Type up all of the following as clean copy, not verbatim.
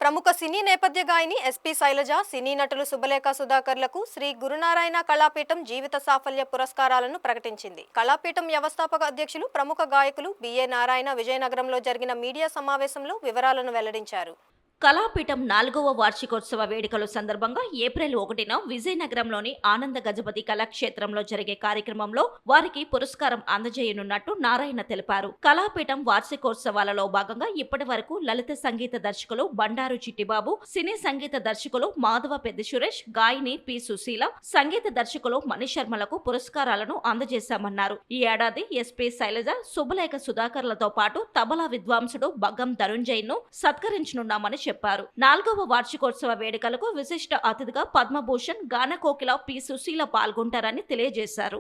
ప్రముఖ సినీ నేపథ్య గాయని ఎస్పీ శైలజ, సినీ నటులు శుభలేఖ సుధాకర్లకు శ్రీ గురునారాయణ కళాపీఠం జీవిత సాఫల్య పురస్కారాలను ప్రకటించింది. కళాపీఠం వ్యవస్థాపక అధ్యక్షులు, ప్రముఖ గాయకులు బిఏ నారాయణ విజయనగరంలో జరిగిన మీడియా సమావేశంలో వివరాలను వెల్లడించారు. కళాపీఠం 4వ వార్షికోత్సవ వేడుకల సందర్భంగా ఏప్రిల్ 1న విజయనగరంలోని ఆనంద గజపతి కళాక్షేత్రంలో జరిగే కార్యక్రమంలో వారికి పురస్కారం అందజేయనున్నట్టు నారాయణ తెలిపారు. కళాపీఠం వార్షికోత్సవాలలో భాగంగా ఇప్పటి వరకు లలిత సంగీత దర్శకులు బండారు చిట్టిబాబు, సినీ సంగీత దర్శకులు మాధవ పెద్ద సురేష్, గాయని పి సుశీల, సంగీత దర్శకులు మణిశర్మలకు పురస్కారాలను అందజేశామన్నారు. ఈ ఏడాది ఎస్పీ శైలజ, శుభలేఖ సుధాకర్లతో పాటు తబలా విద్వాంసుడు బగ్గం ధనుంజయ్ ను సత్కరించనున్నామని చెప్పారు. 4వ వార్షికోత్సవ వేడుకలకు విశిష్ట అతిథిగా పద్మభూషణ్, గాన కోకిల పి సుశీల పాల్గొంటారని తెలియజేశారు.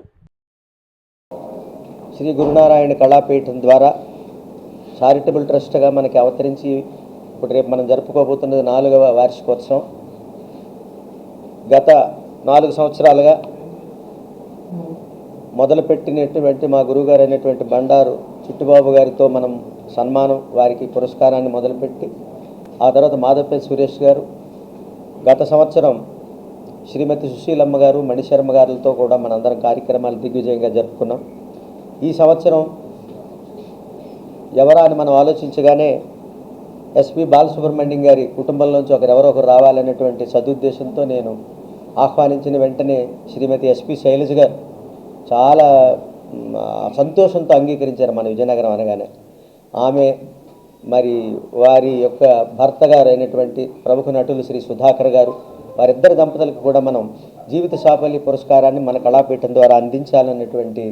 శ్రీ గురునారాయణ కళాపీఠం ద్వారా చారిటబుల్ ట్రస్ట్గా మనకి అవతరించి ఇప్పుడు రేపు మనం జరుపుకోబోతున్నది 4వ వార్షికోత్సవం. గత 4 సంవత్సరాలుగా మొదలుపెట్టినటువంటి మా గురువుగారు అయినటువంటి బండారు చిట్టిబాబు గారితో మనం సన్మానం, వారికి పురస్కారాన్ని మొదలుపెట్టి ఆ తర్వాత మాధవపల్లి సురేష్ గారు, గత సంవత్సరం శ్రీమతి సుశీలమ్మ గారు, మణిశర్మ గారులతో కూడా మనందరం కార్యక్రమాలు దిగ్విజయంగా జరుపుకున్నాం. ఈ సంవత్సరం ఎవరా అని మనం ఆలోచించగానే ఎస్పి బాలసుబ్రహ్మణ్యం గారి కుటుంబంలోంచి ఎవరో ఒకరు రావాలనేటువంటి సదుద్దేశంతో నేను ఆహ్వానించిన వెంటనే శ్రీమతి ఎస్పి శైలజ గారు చాలా సంతోషంతో అంగీకరించారు. మన విజయనగరం అనగానే ఆమె మరి వారి యొక్క భర్త గారు అయినటువంటి ప్రముఖ నటులు శ్రీ సుధాకర్ గారు, వారిద్దరు దంపతులకు కూడా మనం జీవిత సాఫల్య పురస్కారాన్ని మన కళాపీఠం ద్వారా అందించాలన్నటువంటి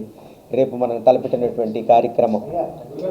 రేపు మనం తలపెట్టినటువంటి కార్యక్రమం.